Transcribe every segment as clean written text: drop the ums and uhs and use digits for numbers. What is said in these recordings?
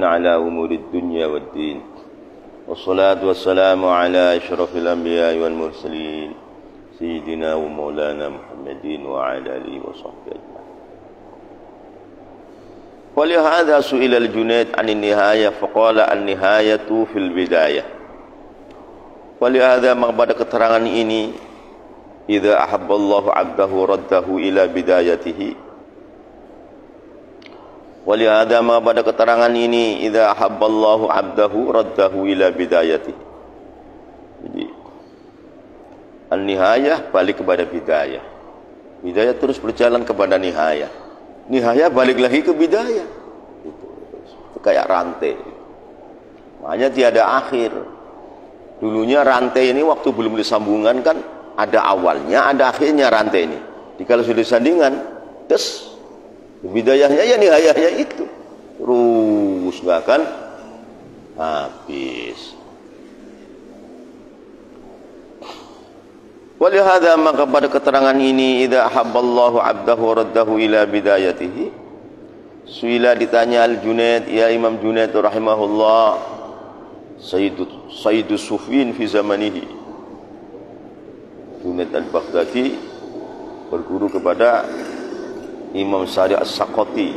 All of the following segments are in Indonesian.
على أمور الدنيا والدين والصلاة والسلام على أشرف الأنبياء والمرسلين سيدنا ومولانا محمد وعلى آله وصحبه أجمعين. ولهذا سئل الجنيد عن النهاية فقال النهاية في البداية. Walihada maka pada keterangan ini idza ahabballahu 'abdahu raddahu ila bidayatihi. Walihada maka pada keterangan ini idza ahabballahu 'abdahu raddahu ila bidayatihi. Jadi an-nihayah balik kepada bidayah. Bidayah terus berjalan kepada nihayah. Nihayah balik lagi ke bidayah. Itu kayak rantai. Makanya tiada akhir. Dulunya rantai ini waktu belum disambungan kan ada awalnya, ada akhirnya rantai ini. Jadi kalau sudah disandingan, terus bidayahnya ya nihayahnya itu. Terus nggak akan habis. Walihada maka pada keterangan ini idza ahabballahu 'abdahu raddahu ila bidayatihi. Suila ditanya Al-Junaid, ya Imam Junaid rahimahullah, Sayyidu Sufin fi zamanihi. Junaid al-Baghdadi berguru kepada Imam Sari as-Saqati.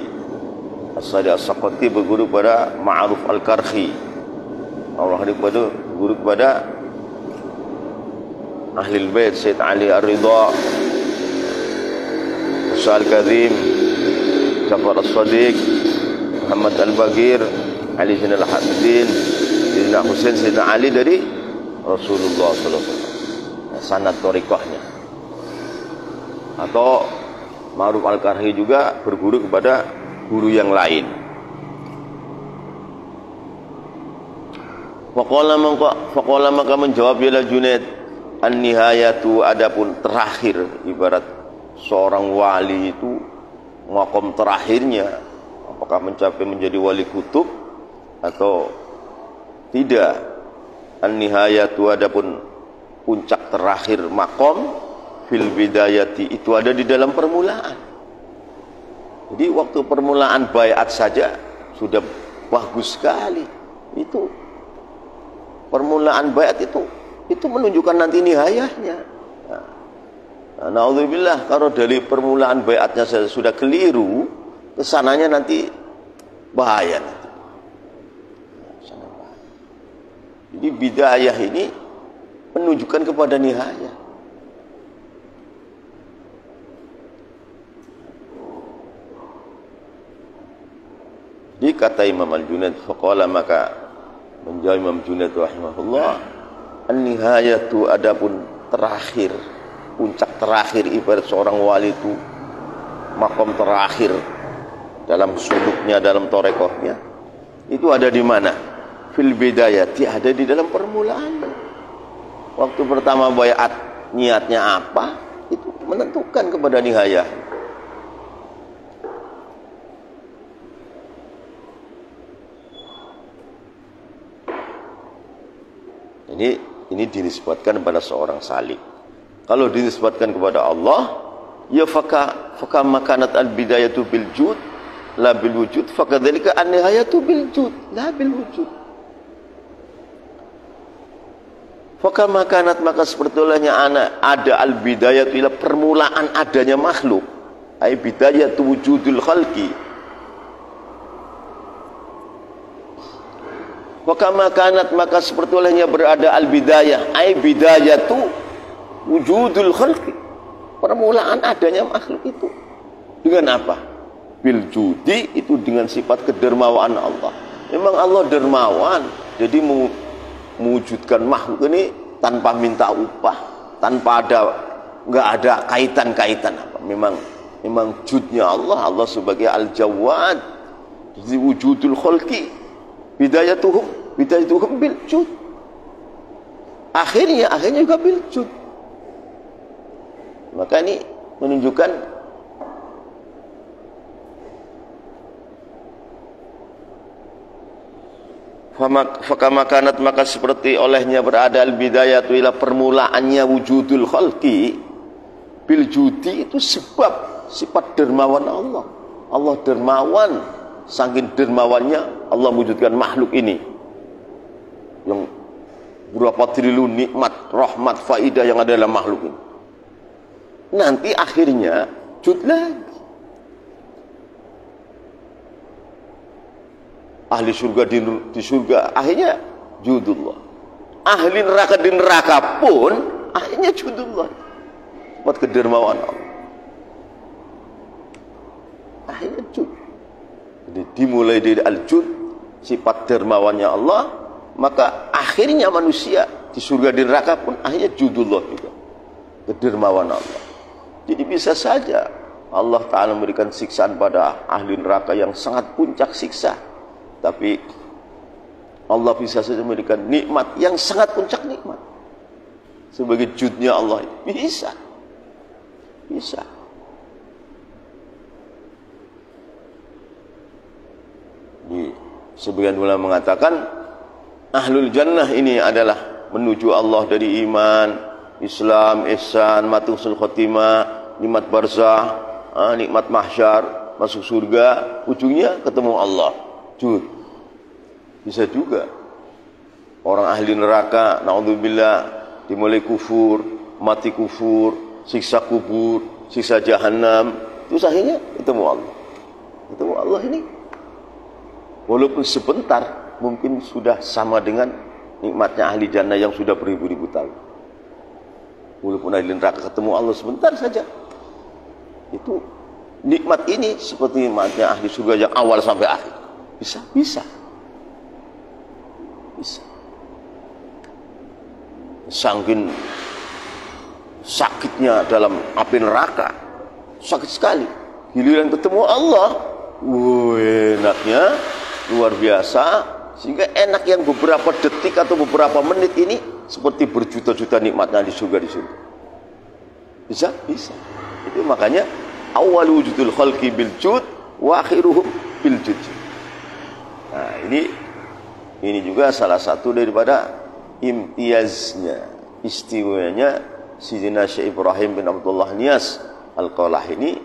As-Sari as-Saqati berguru kepada Ma'ruf al-Karhi. Allah berguru kepada Ahlul Bait Sayyid Ali Ar-Ridha, Musa al-Kadhim, Jafar as-Sadiq, Muhammad al-Bagir, Ali Zainal Abidin, Sayyidina Husain, Sayyidina Ali dari Rasulullah sallallahu alaihi wasallam. Sanad thariqahnya. Atau Ma'ruf al-Karhi juga berguru kepada guru yang lain. Faqala maka menjawab ya Junaid, an-nihayatu adapun terakhir, ibarat seorang wali itu maqam terakhirnya apakah mencapai menjadi wali kutub atau tidak. An-nihayatu adapun puncak terakhir maqam fil bidayati itu ada di dalam permulaan. Jadi waktu permulaan baiat saja sudah bagus sekali. Itu permulaan baiat itu menunjukkan nanti nihayahnya. Nah, naudzubillah kalau dari permulaan baiatnya sudah keliru, kesananya nanti bahaya nanti. Jadi bidayah ini menunjukkan kepada nihayah. Jadi kata Imam Al-Junaid, faqala maka menjawab Imam Junaid rahimahullah, an-nihayatu adapun terakhir, puncak terakhir ibarat seorang wali itu makom terakhir dalam suluknya, dalam torekohnya itu ada di mana? Fil bidayati, ada di dalam permulaan. Waktu pertama baiat niatnya apa, itu menentukan kepada nihayah. Ini dinisbatkan kepada seorang salik. Kalau dinisbatkan kepada Allah, ya faka makanat al bidayatu bil jud la bil wujud, fakadzalika an nihayatu bil jud la bil wujud. Faka makanat maka sepertinya ada al bidayatu ila permulaan adanya makhluk, ai bidayatu wujudul khalqi. Faka makanat maka sepertinya berada al bidayah ai bidayatu wujudul khalqi, permulaan adanya makhluk itu dengan apa? Bil judi, itu dengan sifat kedermawaan Allah. Memang Allah dermawan, jadi mewujudkan makhluk ini tanpa minta upah, tanpa nggak ada kaitan-kaitan apa. Memang judnya Allah sebagai Al-Jawad. Jadi wujudul khalqi bidayatuhum bil jud. Akhirnya juga bil jud. Maka ini menunjukkan fakamakanat maka seperti olehnya berada al-bidayatu ila permulaannya wujudul khalqi bil judi, itu sebab sifat dermawan Allah. Allah dermawan, saking dermawannya Allah wujudkan makhluk ini yang berapa triliun nikmat, rahmat, faidah yang ada dalam makhluk ini. Nanti akhirnya jud lagi. Ahli surga di surga akhirnya judullah. Ahli neraka di neraka pun akhirnya judullah. Buat kedermawan Allah. Akhirnya jud. Jadi dimulai dari al-jud, sifat dermawannya Allah, maka akhirnya manusia di surga di neraka pun akhirnya judullah juga. Kedermawan Allah. Jadi bisa saja Allah Ta'ala memberikan siksaan pada ahli neraka yang sangat puncak siksa. Tapi Allah bisa saja memberikan nikmat yang sangat puncak nikmat. Sebagai judnya Allah. Bisa. Bisa. Di sebagian ulama mengatakan ahlul jannah ini adalah menuju Allah dari iman, Islam, ihsan, husnul khotimah, nikmat barzah, nikmat mahsyar, masuk surga, ujungnya ketemu Allah. Jud. Bisa juga orang ahli neraka, naudzubillah, dimulai kufur, mati kufur, siksa kubur, siksa jahanam, terus akhirnya ketemu Allah. Ketemu Allah ini walaupun sebentar, mungkin sudah sama dengan nikmatnya ahli jannah yang sudah beribu-ribu tahun. Walaupun ahli neraka ketemu Allah sebentar saja, itu nikmat ini seperti nikmatnya ahli surga yang awal sampai akhir. Bisa, bisa, bisa. Saking sakitnya dalam api neraka, sakit sekali. Giliran ketemu Allah, enaknya luar biasa, sehingga enak yang beberapa detik atau beberapa menit ini seperti berjuta-juta nikmatnya di surga. Bisa, bisa. Itu makanya awal wujudul khalqi bil jud wa akhiruhum bil jud. Nah, ini juga salah satu daripada imtiaznya, istimewanya Sayyidina Syekh Ibrahim bin Abdullah Niyas Al-Qalah ini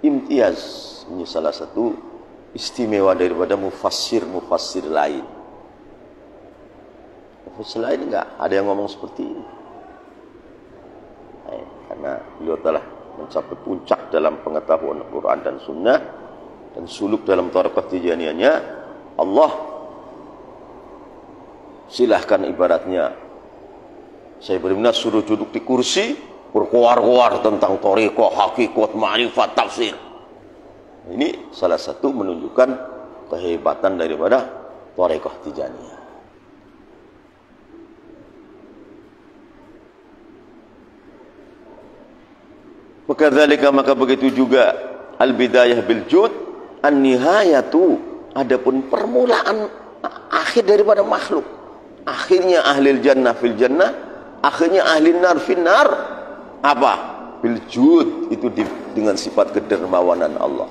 imtiaz. Ini salah satu istimewa daripada mufassir lain. Mufassir lain enggak ada yang ngomong seperti ini. Karena beliau telah mencapai puncak dalam pengetahuan Al-Quran dan Sunnah dan suluk dalam thariqah tijaniyahnya. Allah silahkan ibaratnya saya beriman suruh duduk di kursi berkuar-kuar tentang thariqah, hakikat, ma'rifat, tafsir. Ini salah satu menunjukkan kehebatan daripada thariqah tijaniyah. Maka begitu juga al-bidayah bil jud, an-nihayatu, adapun permulaan akhir daripada makhluk. Akhirnya ahli jannah fil jannah, akhirnya ahli nar fil nar. Apa? Bil jud, itu dengan sifat kedermawanan Allah.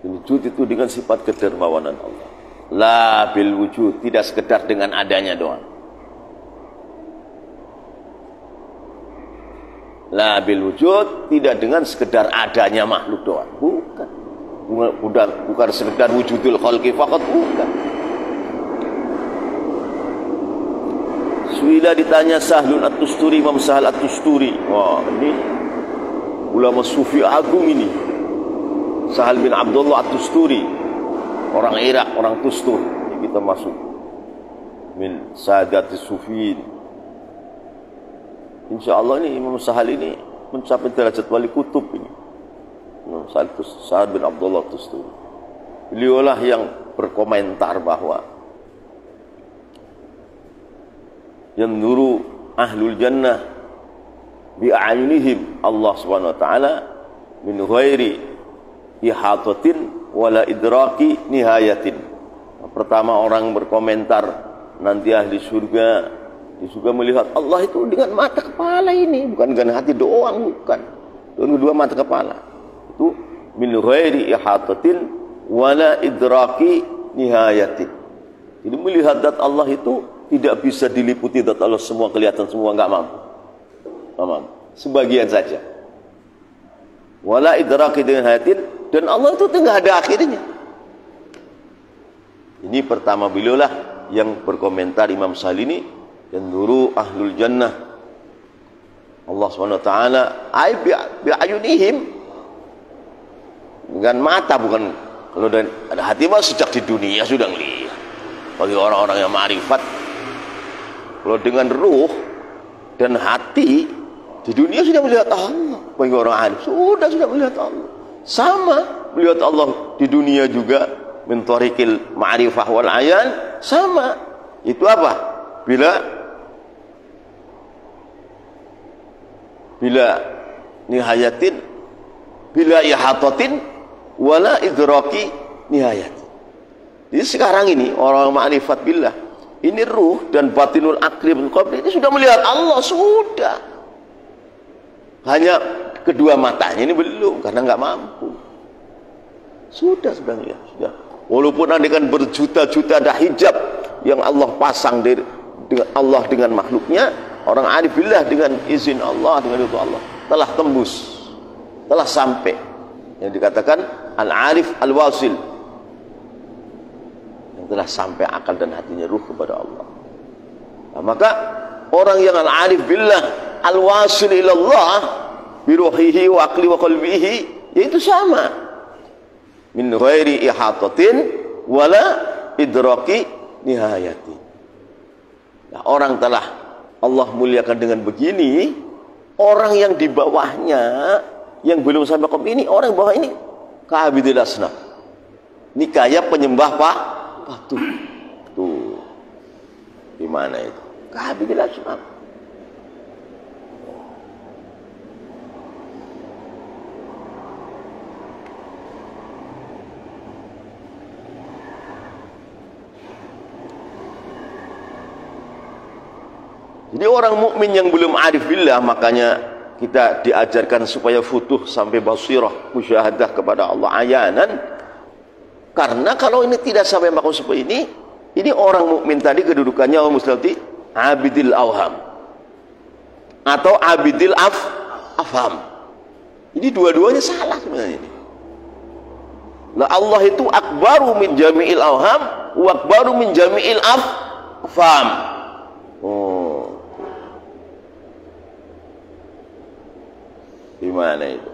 Wujud itu dengan sifat kedermawanan Allah. La bil wujud, tidak sekedar dengan adanya doang. La bil wujud, tidak dengan sekedar adanya makhluk doang. Bukan sekedar wujudul khalqi faqat, bukan. Suila ditanya Sahlun At-Tusturi, Imam Sahal At-Tusturi. Wah, ini ulama sufi agung ini. Sahal bin Abdullah At-Tusturi, orang Irak, orang Tustur. Ini kita masuk min Sadatis Sufiin. InsyaAllah ini Imam Sahal ini mencapai derajat wali kutub ini. Imam Sahal bin Abdullah At-Tusturi. Beliaulah yang berkomentar bahwa yang nuru ahlul jannah bi'ayunihim Allah subhanahu wa ta'ala min ghairi ihatatin wala idraki nihayatin. Pertama orang berkomentar nanti ahli surga di surga melihat Allah itu dengan mata kepala ini, bukan dengan hati doang, bukan dengan dua mata kepala. Itu min ghairi ihatatin wala idraki nihayatin. Jadi melihat zat Allah itu tidak bisa diliputi zat Allah semua, kelihatan semua, enggak mampu. Sebagian saja. wala idraki dengan hayatin, dan Allah itu enggak ada akhirnya. Ini pertama beliau lah yang berkomentar Imam Salini, yanzuru ahlul jannah Allah SWT ay bi'ayunihim, dengan mata, bukan kalau ada hati mah sejak di dunia sudah ngelihat. Bagi orang-orang yang ma'rifat, kalau dengan ruh dan hati di dunia sudah melihat Allah. Bagi orang alim sudah melihat Allah. Sama melihat Allah di dunia juga min tariqil ma'rifah wal ayan, sama. Itu apa? Bila nihayatin, bila ihatatin, wala idraki nihayat. Jadi sekarang ini orang ma'rifat billah, ini ruh dan batinul akli bin qabli ini sudah melihat Allah, sudah. Hanya kedua matanya ini belum, karena nggak mampu. Sudah melihat, sudah. Walaupun andaikan berjuta-juta ada hijab yang Allah pasang dengan Allah dengan makhluknya, orang arif billah dengan izin Allah, dengan itu Allah telah tembus, telah sampai. Yang dikatakan al-arif al-wasil, yang telah sampai akal dan hatinya ruh kepada Allah. Nah, maka orang yang al-arif billah al-wasil ilallah biruhihi wa aqli wa qalbihi, yaitu sama min ghairi ihatatin wala idraki nihayati. Nah, orang telah Allah muliakan dengan begini, orang yang di bawahnya yang belum sampai ke ini, orang bawah ini ka'abidil asnam, ini kayak penyembah patung. Tuh gimana itu? Ka'abidil asnam. Jadi orang mukmin yang belum arif billah, makanya kita diajarkan supaya futuh sampai basirah, musyahadah kepada Allah ayanan. Karena kalau ini tidak sampai makom seperti ini orang mukmin tadi kedudukannya mustalti abidil awham atau abidil afham. Ini dua-duanya salah sebenarnya ini. Lah Allah itu akbaru min jami'il awham wa akbaru min jami'il afham. Gimana itu?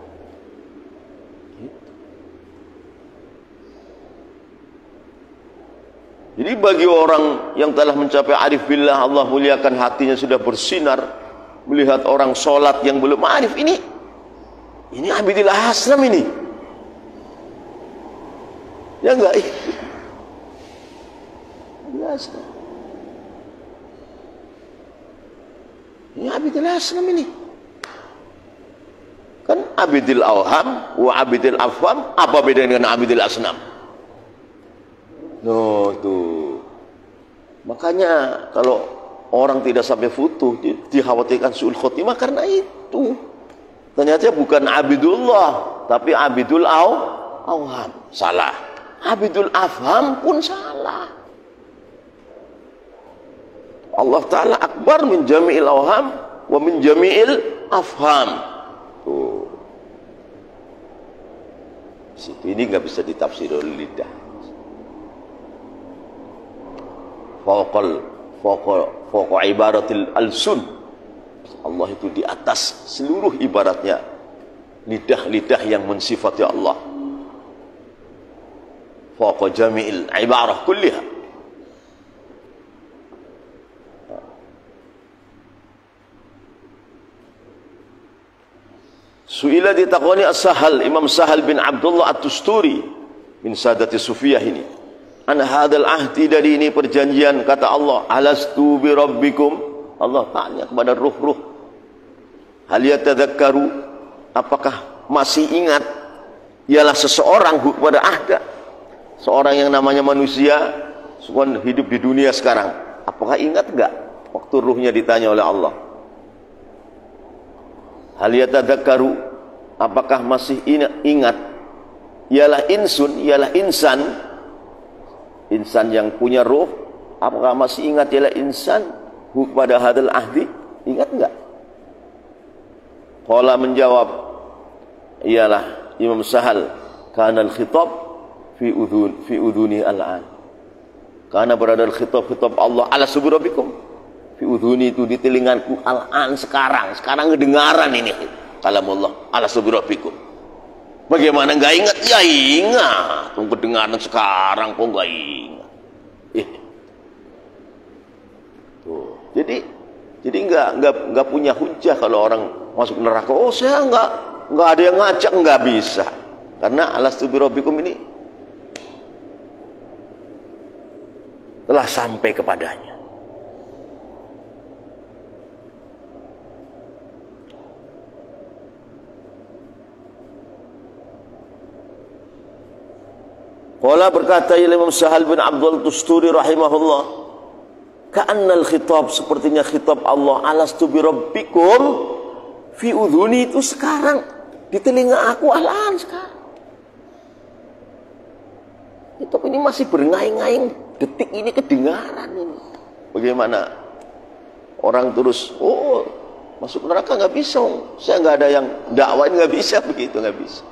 Jadi bagi orang yang telah mencapai arif billah, Allah muliakan hatinya sudah bersinar, melihat orang sholat yang belum arif, ini abidil asnam ini. Ya enggak? Biasa. Ini abidil asnam ini. Kan abidil awham wa abidil afham, apa bedanya dengan abidil asnam? No, tuh. Makanya kalau orang tidak sampai futuh dikhawatirkan su'ul khotimah karena itu. Ternyata bukan abidullah, tapi abidul awham. Salah. Abidul afham pun salah. Allah Ta'ala akbar min jami'il awham wa min jami'il afham. Tuh. Ini nggak bisa ditafsir oleh lidah. Fawqa ibaratil alsun, Allah itu di atas seluruh ibaratnya lidah-lidah yang mensifati Allah. Fawqa jami'il ibarah kulliha. Su'ila ditakoni as-Sahal, Imam Sahal bin Abdullah At-Tusturi min Sadati Sufiyah ini. An hadal ahdi, dari ini perjanjian, kata Allah, alastu bi rabbikum. Allah tanya kepada ruh-ruh, hal yatadzakkaru, apakah masih ingat? Ialah seseorang kepada ahda, seorang yang namanya manusia, seorang hidup di dunia sekarang, apakah ingat enggak waktu ruhnya ditanya oleh Allah? Hal yatadzakkaru, apakah masih ingat? Ialah insun, ialah insan yang punya ruh, apakah masih ingat ialah insan pada hadal ahdi? Ingat enggak? Qala menjawab, ialah Imam Sahal, kana al-khitab fi udhuni al-an. Karena berada khitab Allah ala suburabikum fi udhuni, itu di telingaku al-an, sekarang kedengaran ini kalam Allah ala suburabikum. Bagaimana nggak ingat? Ya ingat, kedengaran sekarang kok nggak ingat. Tuh. Jadi nggak punya hujah kalau orang masuk neraka. Oh, saya nggak ada yang ngajak, nggak bisa. Karena alastu birabbikum ini telah sampai kepadanya. Qala, berkata Imam Sahal bin Abdul Tusturi rahimahullah, ka'annal khitab, sepertinya khitab Allah, alastu birabbikum fi udhuni, itu sekarang di telinga aku, al-an, sekarang. Itu ini masih berngaing-ngaing, detik ini kedengaran ini. Bagaimana orang terus, oh masuk neraka nggak bisa, saya nggak ada yang dakwain, nggak bisa begitu, nggak bisa.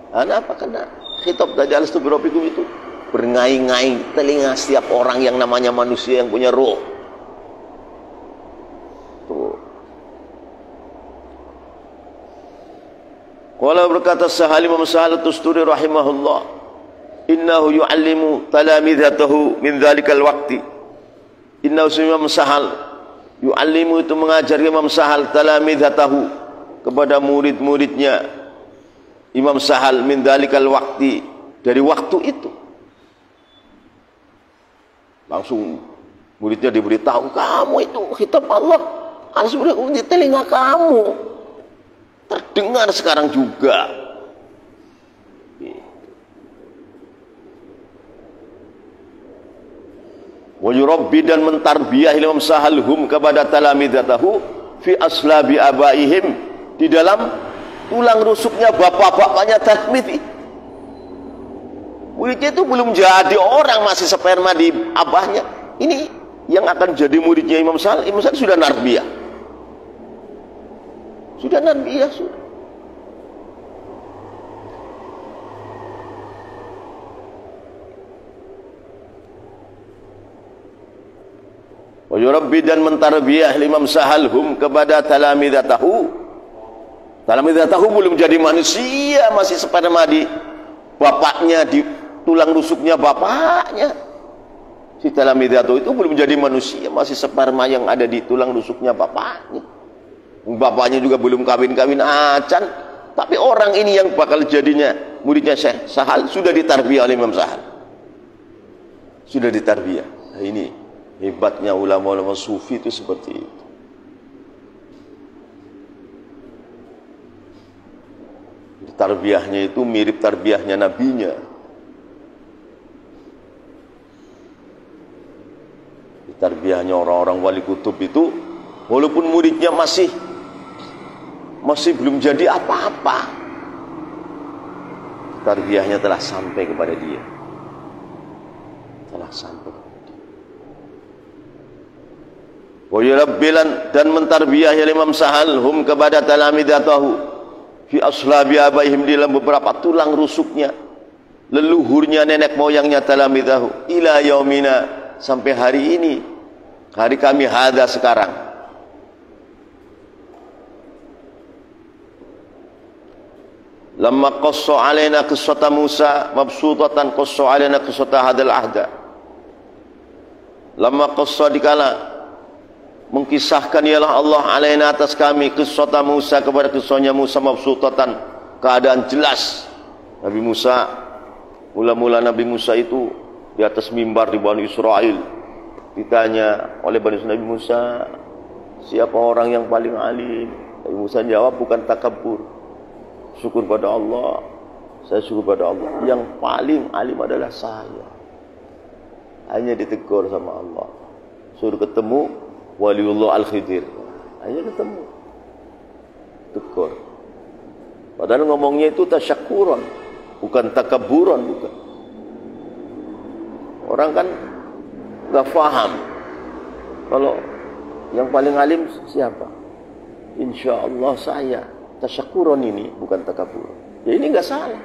Kenapa? Karena khitab tadi alastu birabbikum itu berngaing-ngaing telinga setiap orang yang namanya manusia yang punya roh. Tuh. Qala, berkata Sahal, Imam Sahal Tusturi rahimahullah, innahu yu'allimu talamidhatahu min dhalikal waqti. Innahu, Imam Sahal, yu'allimu, itu mengajar Imam Sahal, talamidhatahu, kepada murid-muridnya Imam Sahal, min dhalikal waqti, dari waktu itu. Langsung muridnya diberitahu, kamu itu khitab Allah di telinga kamu, terdengar sekarang juga. Wa yurabbi, dan mentarbiyah Imam Sahal hum, kepada talamidatahu, fi aslabi abaihim, di dalam tulang rusuknya bapak-bapaknya talmidhi. Muridnya itu belum jadi orang, masih sperma di abahnya. Ini yang akan jadi muridnya Imam Sahal. Imam Sahal sudah narbiyah. Sudah. Wa yurabbi, dan mentarbiyah Imam Sahal hum, kepada talamidatahu. Talamidatahu belum jadi manusia, masih sperma di bapaknya, di tulang rusuknya bapaknya. Si talamidatahu itu belum jadi manusia, masih sperma yang ada di tulang rusuknya bapaknya. Bapaknya juga belum kawin-kawin acan. Tapi orang ini yang bakal jadinya muridnya Syekh Sahal sudah ditarbiyah oleh Imam Sahal. Sudah ditarbiyah. Nah, ini hebatnya ulama-ulama sufi itu seperti itu. Tarbiyahnya itu mirip tarbiyahnya nabinya. Tarbiyahnya orang-orang wali kutub itu, walaupun muridnya masih belum jadi apa-apa, tarbiyahnya telah sampai kepada dia. Telah sampai kepada dia. Wa yurabbilan, dan mentarbiyah Imam Sahal hum, kepada talamidatahu, fi aslabi abaihim, di dalam beberapa tulang rusuknya, leluhurnya, nenek moyangnya talamidahu, ila yaumina, sampai hari ini, hari kami hada sekarang. Lamma qassa alaina qissata Musa mabsutatan qassa alaina qissata hadal ahda. Lamma qassa, dikala mengkisahkan ialah Allah alaina, atas kami, qissata Musa, kepada kisahnya Musa, mabsutatan, keadaan jelas. Nabi Musa, mula-mula Nabi Musa itu di atas mimbar di Bani Israel, ditanya oleh Bani Nabi Musa, siapa orang yang paling alim? Nabi Musa jawab, bukan takabur, syukur pada Allah, saya syukur pada Allah, yang paling alim adalah saya. Hanya ditegur sama Allah, suruh ketemu Waliullah Al-Khidir, hanya ketemu, tegur. Padahal ngomongnya itu tasyakuran, bukan takaburan, bukan. Orang kan nggak paham kalau yang paling alim siapa. Insya Allah saya, Tasyakuron ini bukan takabur. Ya ini nggak salah.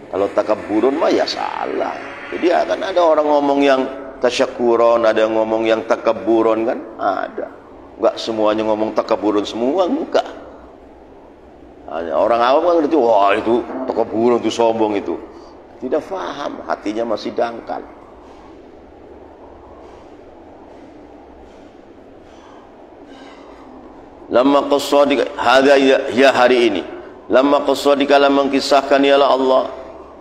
Kalau takaburun mah ya salah. Jadi akan ada orang ngomong yang tasyakuron, ada yang ngomong yang takaburon kan? Ada. Enggak semuanya ngomong takaburun semua, enggak. Hanya orang awam kan ngerti, wah itu takaburun, itu sombong itu. Tidak paham, hatinya masih dangkal. Lamma qassadika hadza ya hari ini. Lamma qassadika lam mengkisahkan ialah Allah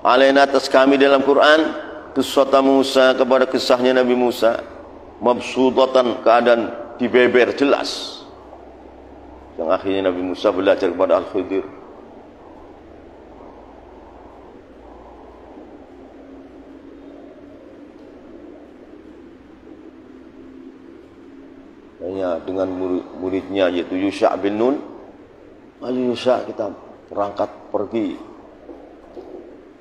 alaina atas kami dalam Quran kisah Musa kepada kisahnya Nabi Musa mabsudatan keadaan dibeber jelas. Yang akhirnya Nabi Musa belajar kepada Al-Khidir. Hanya dengan muridnya yaitu Yusha bin Nun. Ayo Yusha, kita berangkat pergi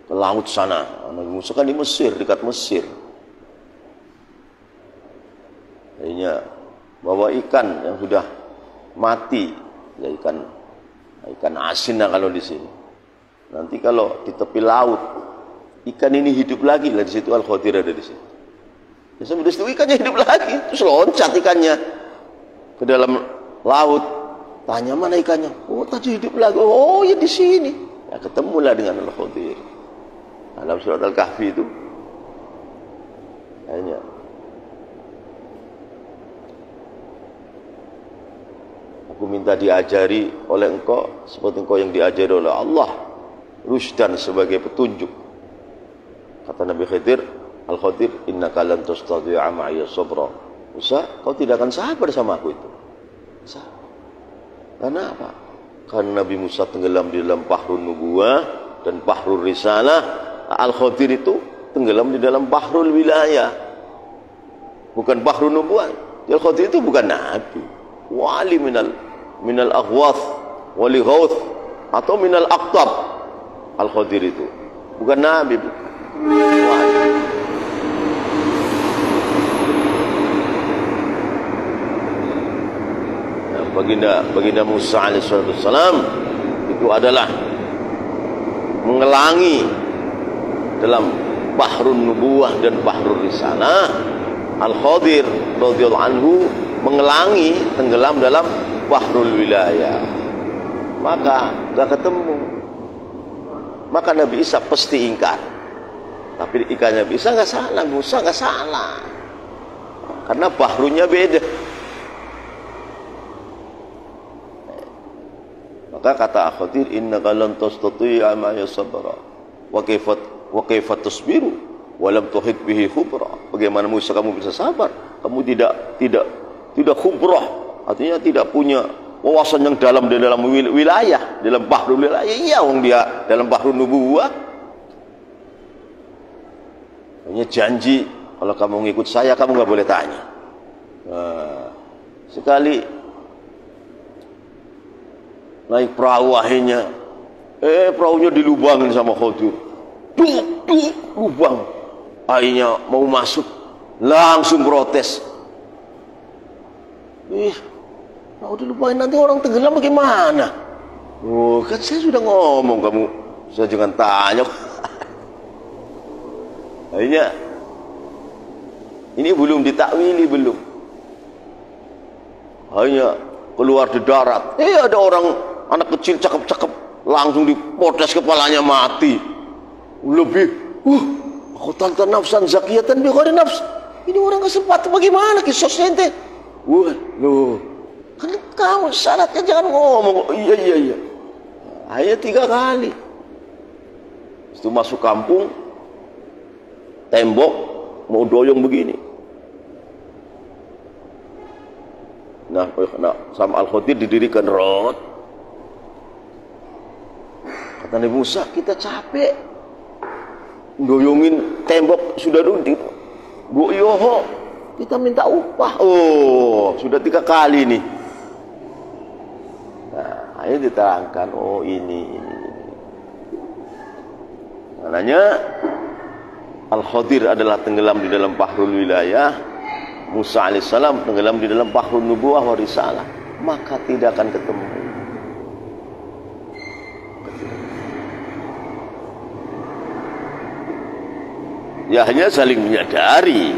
ke laut sana. Nabi Musa kan di Mesir, dekat Mesir. Akhirnya bawa ikan yang sudah mati, ya ikan asin lah kalau di sini. Nanti kalau di tepi laut, ikan ini hidup lagi lah di situ. Al-Khadir ada di situ. Ya sampai di situ ikannya hidup lagi, terus loncat ikannya ke dalam laut. Tanya mana ikannya? Oh tadi hidup lagi. Oh ya di sini. Ya ketemulah dengan Al-Khadir. Dalam surat Al-Kahfi itu hanya aku minta diajari oleh engkau seperti engkau yang diajari oleh Allah, rusdan sebagai petunjuk. Kata Nabi Khidir, Al-Khadir, innaka lan tastati'a ma'iya sabra. Musa, kau tidak akan sabar sama aku itu. Sabar. Karena apa? Karena Nabi Musa tenggelam di dalam bahrun nubuwah dan bahrul risalah. Al-Khadir itu tenggelam di dalam bahrul wilayah, bukan bahrul nubuwah. Al-Khadir itu bukan nabi, wali minal aghwath, wali ghawth, atau minal aqtab. Al-Khadir itu bukan nabi, wali. Baginda Musa alaihissalam itu adalah mengelangi dalam bahrun nubuwah dan bahrul risalah. Al-Khadir radhiyallahu anhu mengelangi, tenggelam dalam bahrul wilayah. Maka gak ketemu. Maka Nabi Isa pasti ingkar. Tapi ikannya Nabi Isa gak salah, Musa gak salah. Karena bahrunya beda. Maka kata Al-Khadir, innaka lan tastati'a ma'iya sabra. Wa kaifa tasbiru wa lam tuhit bihi khubra. Bagaimana Musa kamu bisa sabar? Kamu tidak khubrah, artinya tidak punya wawasan yang dalam di dalam wilayah, dalam bahrul wilayah. Iya, wong dia dalam bahrul nubuwah. Hanya janji kalau kamu ngikut saya kamu nggak boleh tanya. Nah, sekali naik perahu akhirnya perahunya dilubangin sama Khadir. Lubang. Akhirnya mau masuk, langsung protes. Mau dilubangin nanti orang tenggelam bagaimana? Oh, kan saya sudah ngomong, kamu saya jangan tanya. Akhirnya ini belum ditakwili, belum. Akhirnya keluar di darat. Ada orang anak kecil cakep-cakep langsung dipotes kepalanya mati. Lebih aku tanta nafsan zakiyatan bi ghairi nafs. Ini orang kesempatan bagaimana kisosnya ente? Loh, kan kamu syaratnya jangan ngomong. Iya. Ayat 3 kali. Itu masuk kampung, tembok mau doyong begini. Nah sama Al-Khadir didirikan rot. Kata Nabi Musa, kita capek doyongin tembok sudah runtuh. Bu yoho, kita minta upah. Oh, sudah 3 kali nih. Nah, akhirnya diterangkan, oh ini. Maknanya Al-Khadir adalah tenggelam di dalam bahrul wilayah, Musa alaihissalam tenggelam di dalam bahrul nubuwah wa risalah. maka tidak akan ketemu. Ya hanya saling menyadari,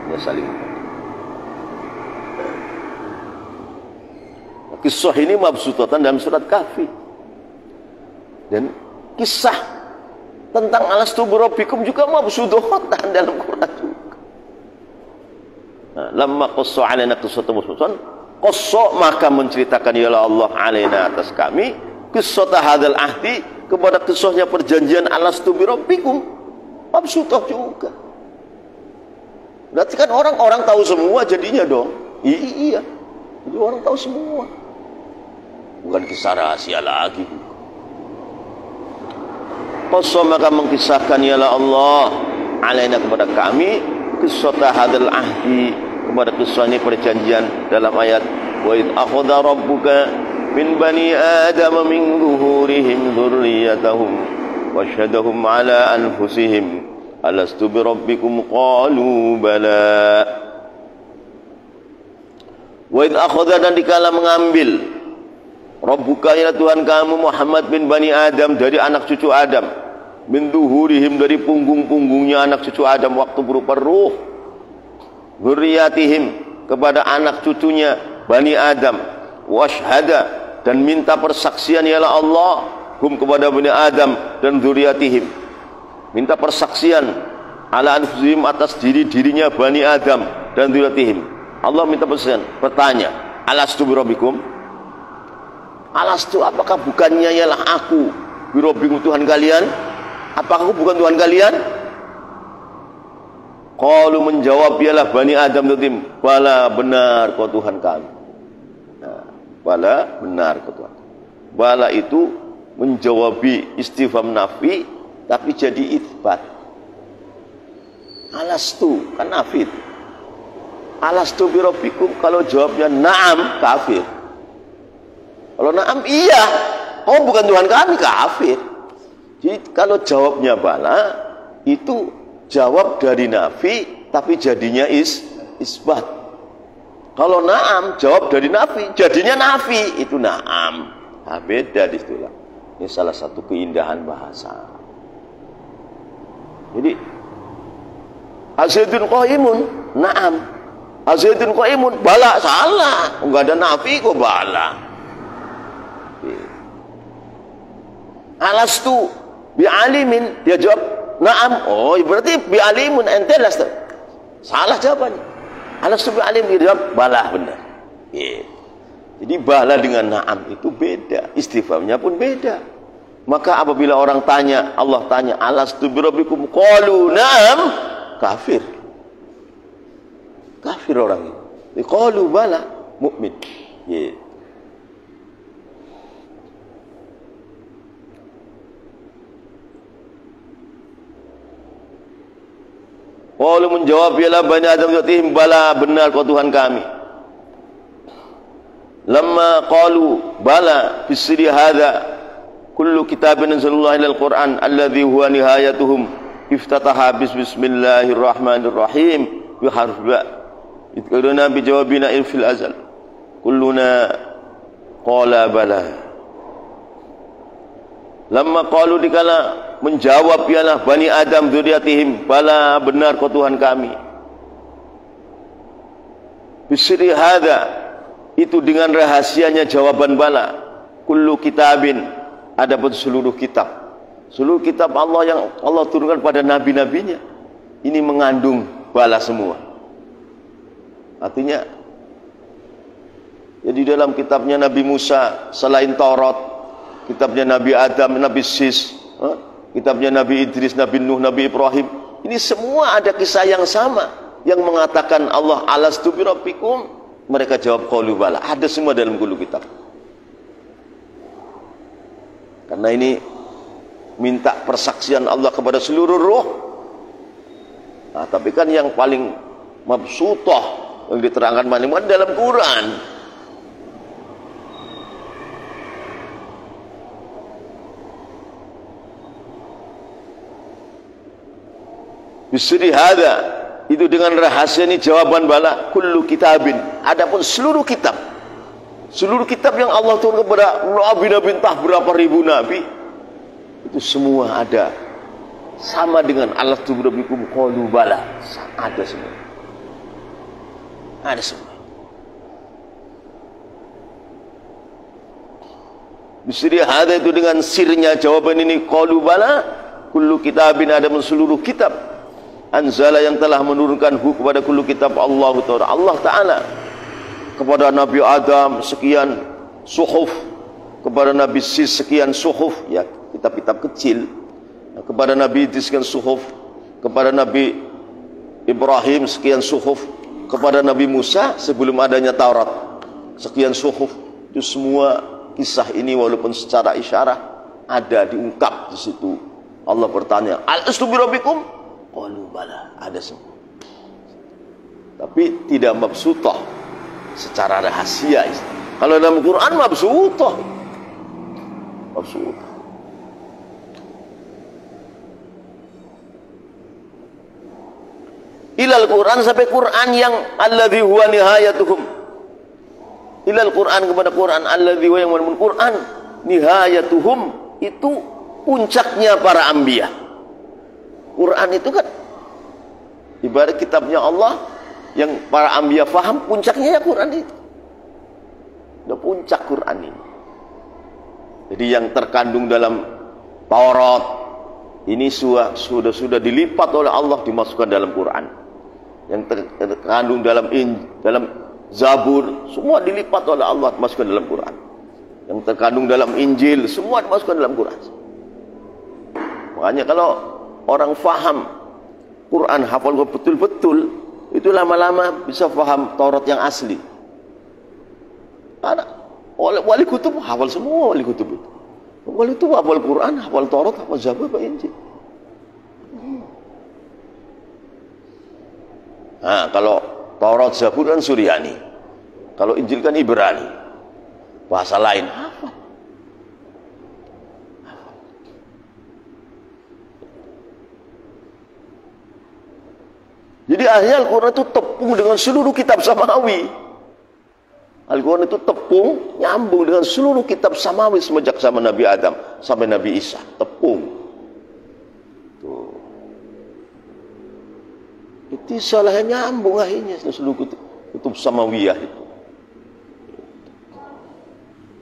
ya saling. Kisah ini mabsutatan dalam surat Kahfi, dan kisah tentang alastu birabbikum juga mabsutatan dalam Quran juga. Nah, lamma qassa alaina qissatan mabsutatan, qassa maka menceritakan ya Allah alaina atas kami qissat hadzal ahdi, kepada kisahnya perjanjian alastu birabbikum. Mabsutah juga. Berarti kan orang-orang tahu semua jadinya dong. Iya. Jadi orang tahu semua. Bukan kisah rahasia lagi. Qassa maka mengkisahkan ya Allah alaina kepada kami qissata hadzal ahdi, kepada kisah ini perjanjian dalam ayat wa id akhadha rabbuka min bani adama min zuhurihim dzurriyyatahum wasyhadahum ala anfusihim alastu birabbikum qalu bala. Wa id akhadha, dan dikala mengambil Rabbuka ya Tuhan kamu Muhammad bin Bani Adam, dari anak cucu Adam, min zuhurihim, dari punggung-punggungnya anak cucu Adam waktu berupa ruh, dzurriyyatihim, kepada anak cucunya Bani Adam, wasyhada, dan minta persaksian ya Allah hum, kepada Bani Adam dan dzurriyyatihim, minta persaksian ala anfusihim, atas diri-dirinya Bani Adam dan dzurriyyatihim. Allah minta persaksian, bertanya, alastu birabbikum, alastu, apakah bukannya ialah aku birabbikum Tuhan kalian, apakah aku bukan Tuhan kalian? Qalu, menjawab ialah Bani Adam dan dzurriyyatihim, bala, benar kau Tuhan kami. Nah, bala, benar kau Tuhan. Bala itu menjawabi istifham nafi tapi jadi itsbat. Alastu kan nafi. Alastu birabbikum, kalau jawabnya na'am, kafir. Kalau na'am iya, oh bukan Tuhan kami, kafir. Jadi kalau jawabnya bala itu jawab dari nafi tapi jadinya isbat. Kalau na'am jawab dari nafi jadinya nafi, itu na'am. Nah, beda di situ lah. Ini salah satu keindahan bahasa. Jadi Azaidun qaimun, na'am. Azaidun qaimun, bala, salah. Enggak ada nafi kok bala. Alastu bi'alimin, dia jawab na'am. Oh, berarti bi'alimun, ente lah. Salah jawabannya. Alastu bi'alimin, dia jawab bala, benar. Jadi bala dengan na'am itu beda, istifhamnya pun beda. Maka apabila orang tanya, Allah tanya, alastu birabbikum qalu na'am, kafir. Kafir orang itu. Qalu bala, mukmin. Qalu, menjawab ialah Bani Adam dzurriyyatihim, bala, benar kau Tuhan kami. Lamma qalu bala bisri hadza kullu kitabin anzalallahu ilal Qur'an alladhi huwa nihayatuhum iftataha bismillahirrahmanirrahim bi harf ba idquluna bi jawabina fil azal kulluna qala bala. Lamma qalu, dikala menjawab ialah Bani Adam dzurriyyatihim, bala, benar kau Tuhan kami. Bisri hadza, itu dengan rahasianya jawaban bala, kullu kitabin, adapun seluruh kitab Allah yang Allah turunkan pada nabi-nabinya, ini mengandung bala semua. Artinya jadi dalam kitabnya Nabi Musa selain Taurat, kitabnya Nabi Adam, Nabi Sis, kitabnya Nabi Idris, Nabi Nuh, Nabi Ibrahim, ini semua ada kisah yang sama yang mengatakan Allah alastu birabbikum. Mereka jawab qalu bala, ada semua dalam kullu kitab. Karena ini minta persaksian Allah kepada seluruh ruh. Nah, tapi kan yang paling mabsutah yang diterangkan paling dalam Quran. Bisri hadza, itu dengan rahasia ini jawaban bala kullu kitabin, adapun seluruh kitab Seluruh kitab yang Allah turun kepada nabi-nabi entah berapa ribu nabi, itu semua ada. Sama dengan alastu birabbikum qalu bala. Ada semua. Ada semua. Bisri hada itu dengan sirnya jawaban ini qalu bala. Kullu kitabin, ada seluruh kitab. Anzala yang telah menurunkan kepada kullu kitab Allah Ta'ala. Kepada Nabi Adam sekian suhuf, kepada Nabi Sis sekian suhuf, ya kitab-kitab kecil. Kepada Nabi Idris sekian suhuf, kepada Nabi Ibrahim sekian suhuf, kepada Nabi Musa sebelum adanya Taurat sekian suhuf. Itu semua kisah ini walaupun secara isyarah ada diungkap di situ. Allah bertanya, alastu birabbikum? Qalu bala, ada semua. Tapi tidak mabsutah, secara rahasia. Kalau dalam Quran mabsutah. Mabsutah. Ilal Quran, sampai Quran yang alladzi huwa nihayatuhum. Ilal Quran, kepada Quran alladzi huwa, yang menurut Quran nihayatuhum, itu puncaknya para anbiya. Quran itu kan ibarat kitabnya Allah yang para anbiya faham, puncaknya ya Quran itu. Udah puncak Quran ini. Jadi yang terkandung dalam Taurat ini sudah dilipat oleh Allah, dimasukkan dalam Quran. Yang terkandung dalam Zabur semua dilipat oleh Allah, dimasukkan dalam Quran. Yang terkandung dalam Injil semua dimasukkan dalam Quran. Makanya kalau orang faham Quran, hafal betul-betul, itu lama-lama bisa faham Taurat yang asli. Ada wali kutub hafal semua, wali kutub itu. Wali kutub hafal Quran, hafal Taurat, hafal Zabur, hafal Injil. Nah, kalau Taurat, Zabur kan Suryani, kalau Injil kan Ibrani, bahasa lain hafal. Jadi akhirnya Al-Quran itu tepung dengan seluruh kitab samawi. Al-Quran itu tepung, nyambung dengan seluruh kitab samawi semenjak zaman Nabi Adam sampai Nabi Isa. Tepung. Tuh. Itu salahnya nyambung akhirnya seluruh kitab samawiyah itu.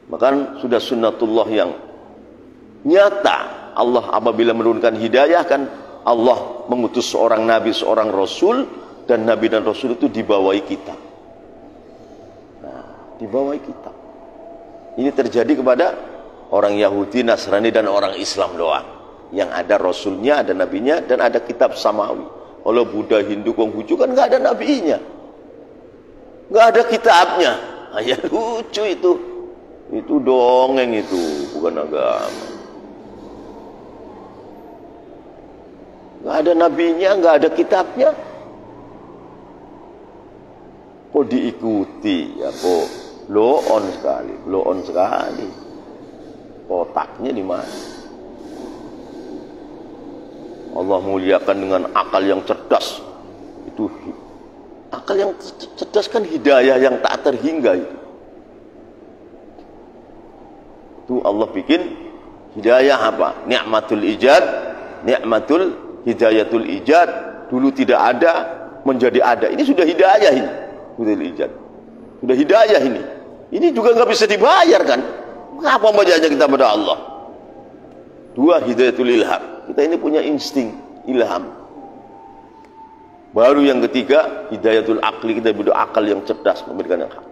Bahkan sudah sunnatullah yang nyata. Allah apabila menurunkan hidayah kan, Allah mengutus seorang nabi, seorang rasul, dan nabi dan rasul itu dibawahi kitab. Nah, dibawahi kitab. Ini terjadi kepada orang Yahudi, Nasrani, dan orang Islam doang. Yang ada rasulnya, ada nabinya, dan ada kitab samawi. Kalau Buddha, Hindu, Konghucu kan nggak ada nabinya, nggak ada kitabnya. Ya lucu itu dongeng itu, bukan agama. Nggak ada nabinya, nggak ada kitabnya, kok diikuti ya, kok blow on sekali, otaknya di mana? Allah muliakan dengan akal yang cerdas. Itu akal yang cerdas kan hidayah yang tak terhingga itu. Itu Allah bikin hidayah apa? Ni'matul ijad, ni'matul hidayatul ijad. Dulu tidak ada menjadi ada. Ini sudah hidayah ini. Hidayatul ijad. Sudah hidayah ini. Ini juga nggak bisa dibayar kan? Apa bacaannya kita pada Allah? Dua, hidayatul ilham. Kita ini punya insting ilham. Baru yang ketiga, hidayatul akli. Kita diberi akal yang cerdas, memberikan yang hak.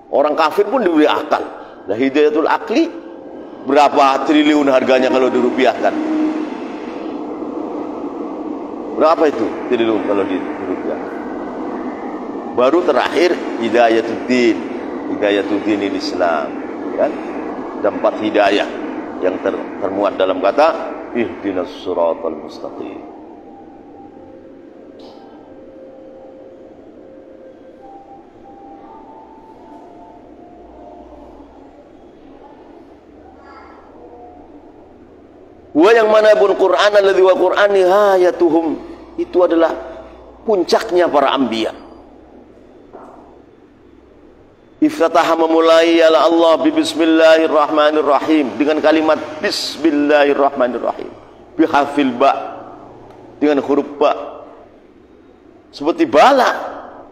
Orang kafir pun diberi akal. Nah, hidayatul akli berapa triliun harganya kalau dirupiahkan? Berapa itu triliun kalau dirupiahkan? Baru terakhir hidayatul din. Hidayatul din Islam, kan? Dan 4 hidayah yang termuat dalam kata ihdinas siratal mustaqim. Wa yang mana pun Quran alladzi wa Quran nihayatuhum, itu adalah puncaknya para anbiya. Iftataha memulai ya Allah bismillahirrahmanirrahim, dengan kalimat bismillahirrahmanirrahim, bihafil ba, dengan huruf ba, seperti bala,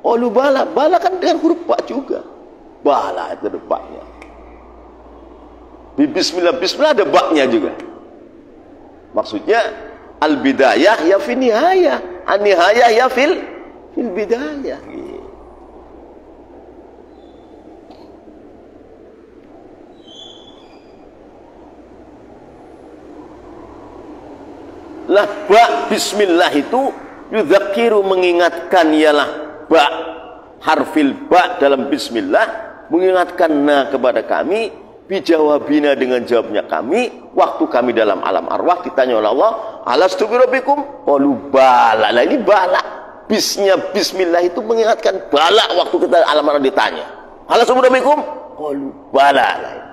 olu bala, bala kan dengan huruf ba juga, bala itu ada ba-nya. Bismillah, bismillah ada ba-nya juga. Maksudnya al bidayah ya fi nihayah, an nihayah ya fil bidayah. Lah ba bismillah itu yudzakiru mengingatkan, ialah ba harfil ba dalam bismillah mengingatkan kepada kami bijawabina dengan jawabnya kami waktu kami dalam alam arwah ditanya oleh Allah alastu birabbikum qalu bala. Lah ini bala, bisnya bismillah itu mengingatkan bala waktu kita alam arwah ditanya alastu birabbikum qalu bala.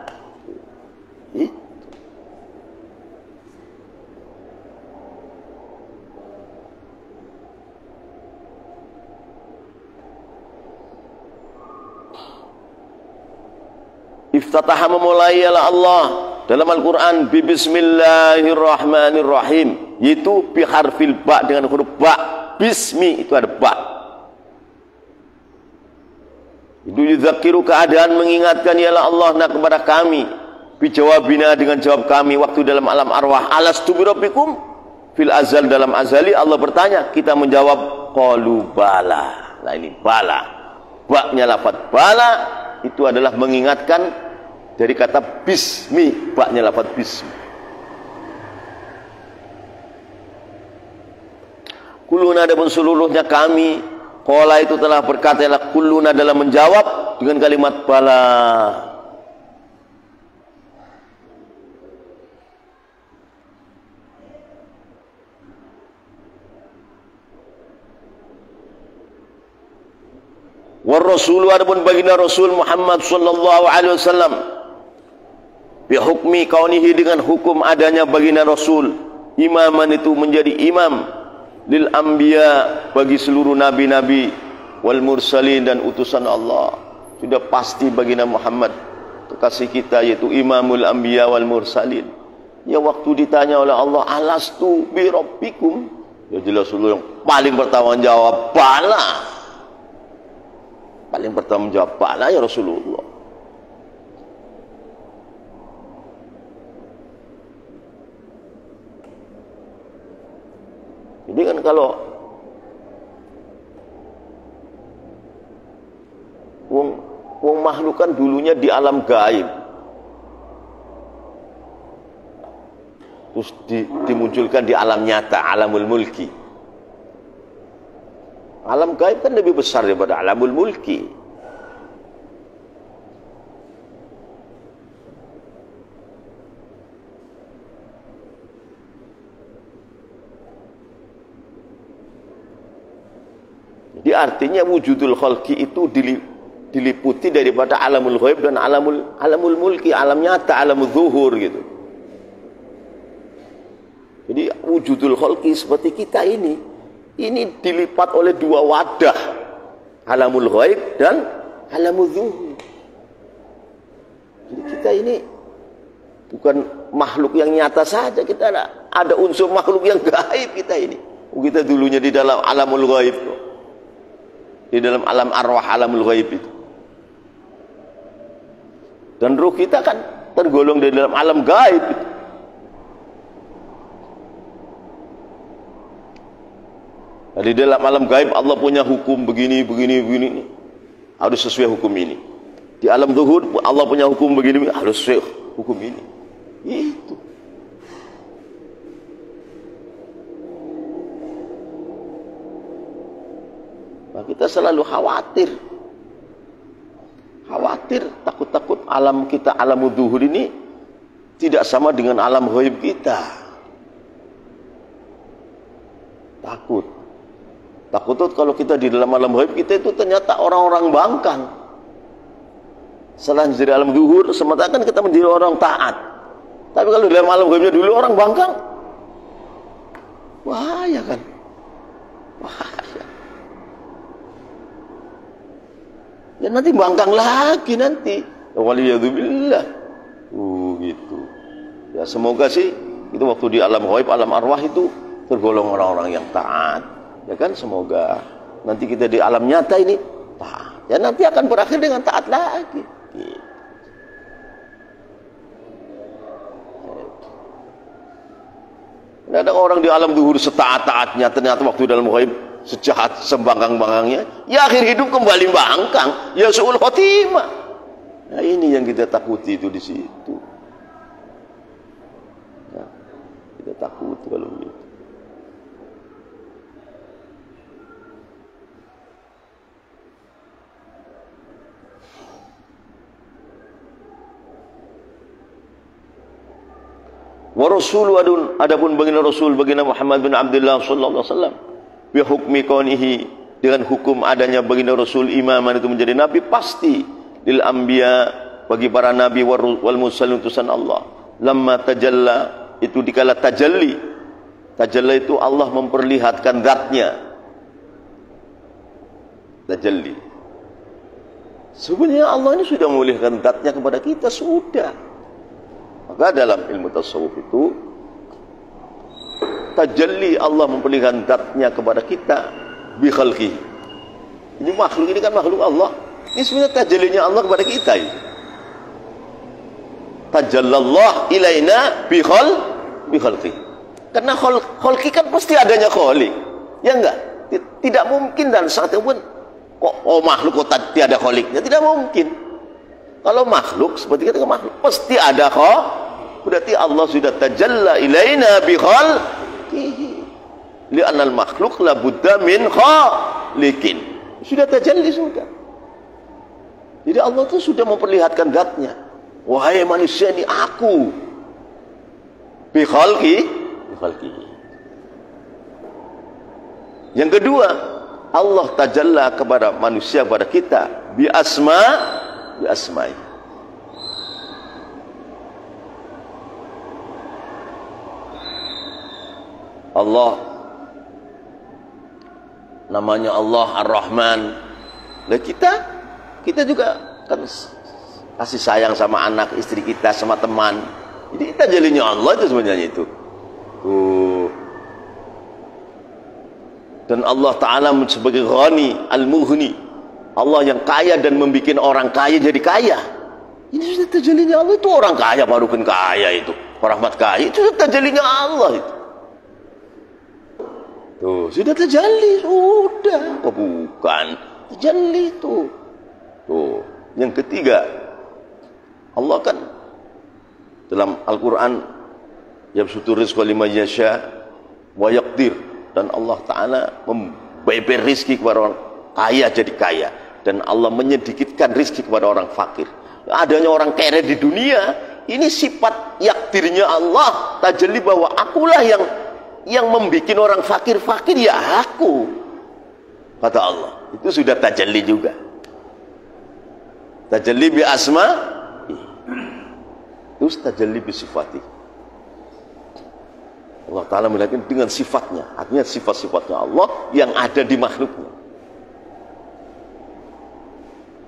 Iftataha memulai ialah Allah dalam Al-Quran bismillahirrahmanirrahim, yaitu biharfil ba dengan huruf ba, bismi itu ada ba. Itu yudzakiru keadaan mengingatkan ialah Allah kepada kami bijawabina dengan jawab kami waktu dalam alam arwah alastu birabbikum fil azal, dalam azali Allah bertanya kita menjawab qalu bala. Nah ini bala, ba-nya lafaz bala itu adalah mengingatkan dari kata bismi, ba-nya lafaz bismi. Kulluna adapun seluruhnya kami, qala itu telah berkata ialah kulluna dalam menjawab dengan kalimat bala. War rasulu adapun baginda Rasul Muhammad sallallahu alaihi wasallam bihukmi kaunihi dengan hukum adanya baginda Rasul imaman itu menjadi imam lil anbiya bagi seluruh nabi-nabi wal mursalin dan utusan Allah. Sudah pasti baginda Muhammad kekasih kita yaitu imamul anbiya wal mursalin. Ya waktu ditanya oleh Allah alastu bi rabbikum, ya jelas dulu yang paling bertanggung jawab bala. Paling bertanggung jawab bala ya Rasulullah. Jadi kan kalau wong makhluk kan dulunya di alam gaib, terus dimunculkan di alam nyata, alamul mulki. Alam gaib kan lebih besar daripada alamul mulki. Jadi artinya wujudul khalqi itu diliputi daripada alamul ghaib dan alamul mulki, alam nyata, alamul zuhur gitu. Jadi wujudul khalqi seperti kita ini dilipat oleh dua wadah, alamul ghaib dan alamul zuhur. Jadi kita ini bukan makhluk yang nyata saja, kita ada unsur makhluk yang gaib kita ini. Kita dulunya di dalam alamul ghaib, di dalam alam arwah, alamul ghaib itu. Dan ruh kita kan tergolong di dalam alam gaib itu. Nah, di dalam alam gaib Allah punya hukum begini, harus sesuai hukum ini. Di alam zuhur Allah punya hukum begini, harus sesuai hukum ini. Itu. Nah, kita selalu khawatir, takut alam kita, alam zuhur ini tidak sama dengan alam ghaib kita. Takut kalau kita di dalam alam ghaib kita itu ternyata orang-orang bangkang. Selain dari alam zuhur, sementara kan kita menjadi orang taat. Tapi kalau di dalam alam ghaibnya dulu orang bangkang, bahaya kan? Bahaya. Ya nanti bangkang lagi nanti. Waliyadzubillah. Gitu. Ya semoga sih itu waktu di alam ghaib, alam arwah itu tergolong orang-orang yang taat. Ya kan, semoga nanti kita di alam nyata ini taat. Ya nanti akan berakhir dengan taat lagi. Gitu. Ada orang di alam zuhur setaat-taatnya, ternyata waktu dalam ghaib sejahat sembangkang-bangkangnya, ya akhir hidup kembali bangkang, ya su'ul khotimah. Nah ini yang kita takuti itu di situ. Nah, kita takut kalau begitu. Wa rasulu adapun baginda Rasul baginda Muhammad bin Abdullah sallallahu alaihi wasallam bi hukmi kaunihi, dengan hukum adanya baginda Rasul imaman itu menjadi nabi pasti lil anbiya, bagi para nabi wal mursalin utusan Allah. Lamma tajalla, itu dikala tajalli itu Allah memperlihatkan zatnya. Tajalli sebenarnya Allah ini sudah memperlihatkan zatnya kepada kita, sudah. Maka dalam ilmu tasawuf itu tajalli Allah memperlihatkan zatnya kepada kita bi khalqi. Ini makhluk, ini kan makhluk Allah. Ini sebenarnya tajallinya Allah kepada kita ini. Tajallallah ilaina bi khalqi. Karena khalqi kan pasti adanya khaliq. Ya enggak? Tidak mungkin dan saat pun kok makhluk kok tiada khaliqnya, tidak mungkin. Kalau makhluk seperti kita makhluk pasti ada berarti Allah sudah tajalla ilaina bi khalqihi. Li'anna al-makhluk la budda min khaliqin. Sudah tajalli sudah. Jadi Allah itu sudah memperlihatkan zatnya. Wahai manusia ini aku. Bi khalqihi. Yang kedua, Allah tajalla kepada manusia, kepada kita bi asma'i. Allah namanya Allah Ar-Rahman. Nah kita juga kan kasih sayang sama anak, istri kita, sama teman. Jadi kita jadinya Allah itu sebenarnya itu. Dan Allah Ta'ala sebagai Ghani Al-Mughni, Allah yang kaya dan membuat orang kaya jadi kaya. Ini sudah tajallinya Allah. Itu orang kaya baru kan kaya itu, rahmat kaya itu sudah tajallinya Allah itu. Tuh sudah tajalli, sudah. Oh bukan, tajalli itu. Tuh yang ketiga, Allah kan dalam Al-Quran yabsutur rizqa liman yasha wa yaqdir, dan Allah Ta'ala memberi rizki kepada orang kaya jadi kaya, dan Allah menyedikitkan rizki kepada orang fakir. Adanya orang kere di dunia ini sifat yakdirnya Allah, tajalli bahwa akulah yang membuat orang fakir ya aku, kata Allah. Itu sudah tajalli juga. Tajalli bi asma, terus tajalli bi sifati. Allah Ta'ala melihatkan dengan sifatnya, artinya sifat-sifatnya Allah yang ada di makhluknya.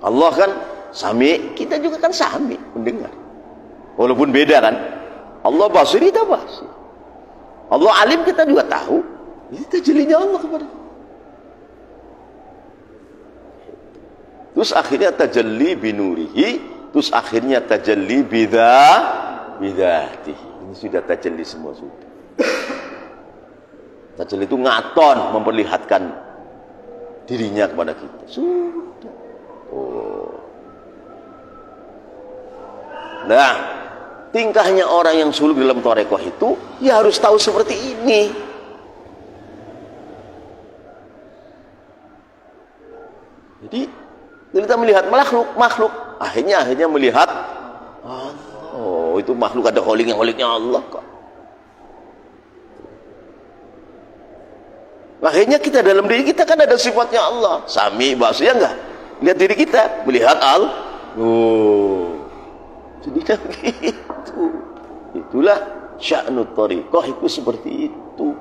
Allah kan sami, kita juga kan sami, mendengar. Walaupun beda kan. Allah basir, kita basir. Allah alim, kita juga tahu. Ini tajallinya Allah kepada kita. Terus akhirnya tajalli binurihi, terus akhirnya tajalli bidatihi. Ini sudah tajalli semua sudah. Tajalli itu ngaton, memperlihatkan dirinya kepada kita. Sudah. Oh. Nah, tingkahnya orang yang suluk dalam tarekat itu ya harus tahu seperti ini. Jadi kita melihat makhluk, akhirnya melihat oh itu makhluk ada holiknya Allah kok. Akhirnya kita dalam diri kita kan ada sifatnya Allah, sami, basir, ya enggak? Lihat diri kita, melihat oh, jadi begitu. Itulah sya'nut thariqah, itu seperti itu.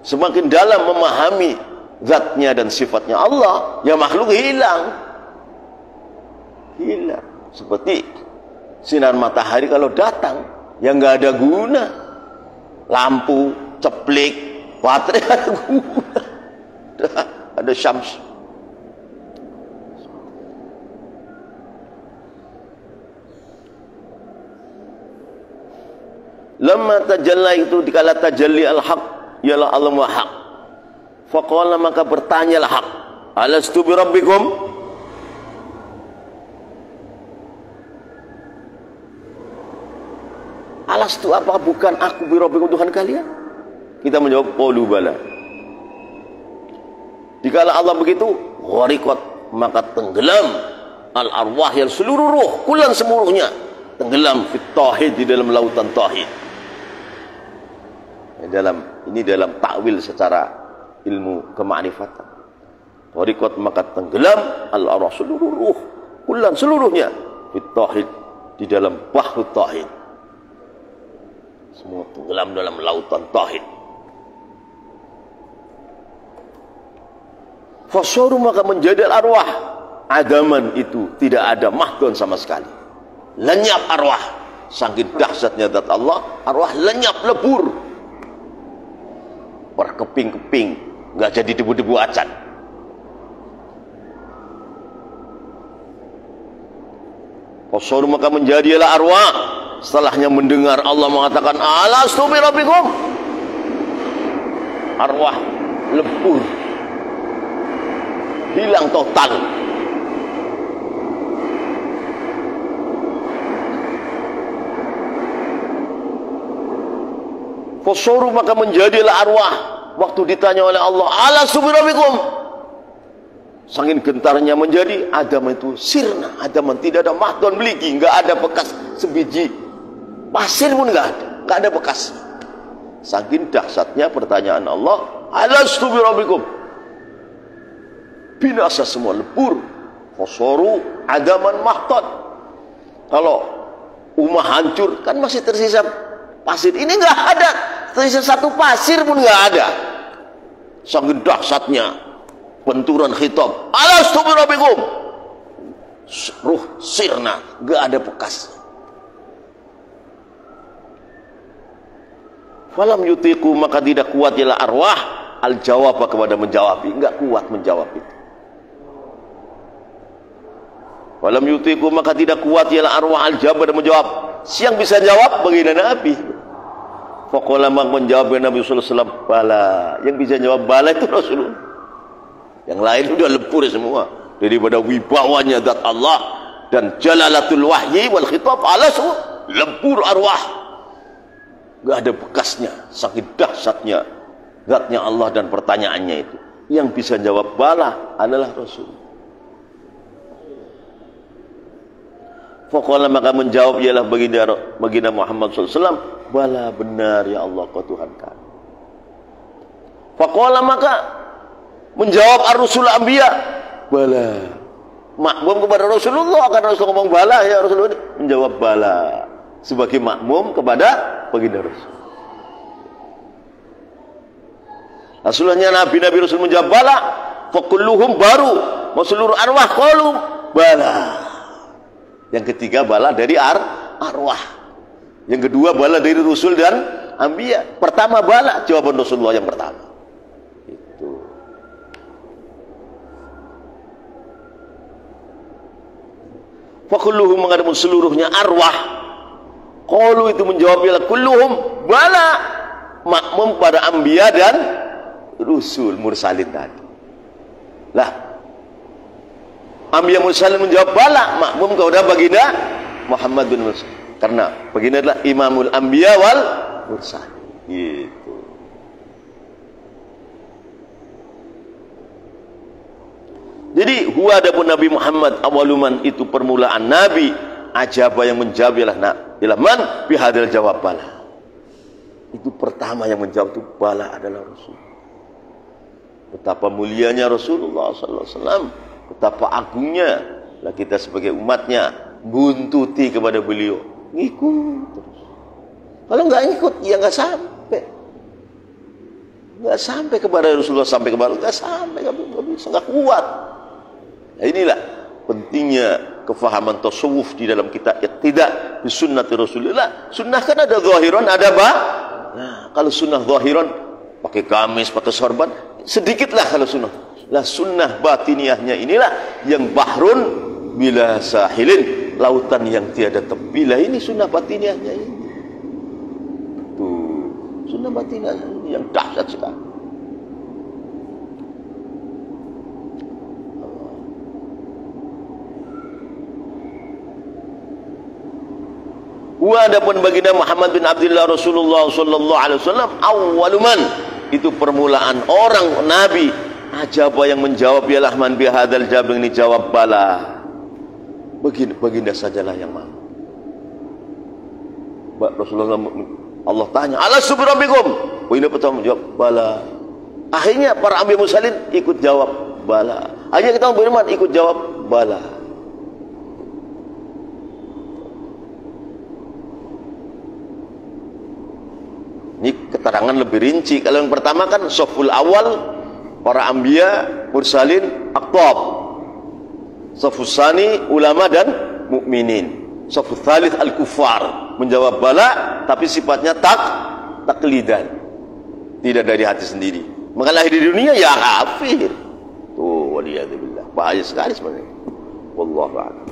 semakin dalam memahami zatnya dan sifatnya Allah, ya makhluk hilang. Seperti sinar matahari kalau datang, yang nggak ada guna. Lampu, ceplik, baterai ada guna. Ada syams. Lamma tajalla itu dikala tajalli al-haq, ialah Allah wa haq. Faqala, maka bertanyalah haq, alastu bi rabbikum? Alastu, apa bukan aku bi rabbikum, Tuhan kalian? Kita menjawab qalu bala. Dikala Allah begitu, ghariqat, maka tenggelam al-arwah, yang seluruh ruh, kulan seluruhnya tenggelam fit tauhid, di dalam lautan tauhid. Ini dalam takwil secara ilmu kemakrifatan. Ghariqat, maka tenggelam al-arwah, seluruh ruh, kulan seluruhnya fit tauhid, di dalam bahru tauhid. Semua tenggelam dalam lautan tauhid. Fasaru, maka menjadi arwah adaman, itu tidak ada mahdon sama sekali. Lenyap arwah, saking dahsyatnya zat Allah, arwah lenyap, lebur, berkeping-keping, nggak jadi debu-debu acan. Fasaru, maka menjadilah arwah setelahnya mendengar Allah mengatakan alastu bi rabbikum, arwah lebur, hilang total. Fasaru, maka menjadilah arwah waktu ditanya oleh Allah alastu bi rabbikum, saking gentarnya menjadi adam itu sirna, adam tidak ada mahdon beligi, nggak ada bekas sebiji pasir pun nggak ada bekas. Saking dahsyatnya pertanyaan Allah alastu bi rabbikum, binasa semua, lebur. Fasaru adaman mahdon. Kalau rumah hancur kan masih tersisa pasir, ini nggak ada, tersisa satu pasir pun nggak ada. Saking dahsyatnya benturan khitab alastu bi rabbikum, ruh sirna, nggak ada bekas. Falam yutiku, maka tidak kuat ialah arwah al-jawab, kepada menjawab, enggak kuat menjawab itu. Falam yutiku, maka tidak kuat ialah arwah al-jawab, pada menjawab. Siang bisa jawab, bagaimana Nabi? Faqala, maka menjawab Nabi sallallahu alaihi wasallam, bala. Yang bisa jawab bala itu Rasulullah. Yang lain sudah lebur semua daripada wibawanya zat Allah dan jalalatul wahyi wal khitab, alasu lebur arwah, gak ada bekasnya, saking dahsyatnya zatnya Allah dan pertanyaannya itu. Yang bisa jawab bala adalah Rasul. Faqala, maka menjawab ialah baginda Muhammad SAW, bala, benar ya Allah, kau Tuhan kami. Faqala, maka menjawab ar-rusul anbiya, bala, makmum kepada Rasulullah, karena Rasulullah ngomong bala, ya Rasulullah menjawab bala sebagai makmum kepada baginda Rasul. Rasulullahnya Nabi Rasul menjawab bala, fakulluhum, baru mau seluruh arwah qalu bala. Yang ketiga bala dari arwah, yang kedua bala dari Rasul dan anbiya. Pertama bala, jawaban Rasulullah yang pertama itu. Fakulluhum, mengadakan seluruhnya arwah, qalu itu menjawab ialah kulluhum bala, makmum pada anbiya dan Rasul mursalin tadi. Lah, anbiya mursalin menjawab bala, makmum kepada baginda Muhammad bin Musa, karena baginda adalah imamul anbiya wal mursalin gitu. Jadi huwa adapun Nabi Muhammad awaluman, itu permulaan Nabi, ajaba yang menjawab ialah man bihadal jawab bala. Itu pertama yang menjawab itu bala adalah Rasul. Betapa mulianya Rasulullah sallallahu alaihi wasallam, betapa agungnya. Lah kita sebagai umatnya buntuti kepada beliau, ngikut terus. Kalau nggak ngikut ya nggak sampai. Nggak sampai kepada Rasulullah, sampai kepada nggak sampai, nggak bisa, nggak kuat. Nah, inilah pentingnya kefahaman tasawuf di dalam kitab Iqtida bi sunnati Rasulillah. Sunnah kan ada zahiran, ada bah. Nah, kalau sunnah zahiran pakai gamis, pakai sorban, sedikitlah kalau sunnah. Lah sunnah batiniahnya inilah yang bahrun bila sahilin, lautan yang tiada tepi. Lah ini sunnah batiniahnya ini. Tuh, sunnah batiniahnya ini yang dahsyat sekali. Wa adapun baginda Muhammad bin Abdullah Rasulullah sallallahu alaihi wasallam awwaluman, itu permulaan orang nabi ajaba yang menjawab, ya lahman bi hadzal jawab, ini jawab bala. Baginda sajalah yang mau. Rasulullah, Allah tanya, alastu bi rabbikum? Baginda pertama jawab bala. Akhirnya para anbiya mursalin ikut jawab bala. Akhirnya kita beriman ikut jawab bala. Ini keterangan lebih rinci. Kalau yang pertama kan saful awal para anbiya mursalin aqtab, safus sani ulama dan mukminin, safus tsalits al kufar menjawab bala tapi sifatnya taklidan, tidak dari hati sendiri. Maka lahir di dunia ya kafir. Tuh waliyadzubillah, bahaya sekali sebenarnya. Wallahu a'lam.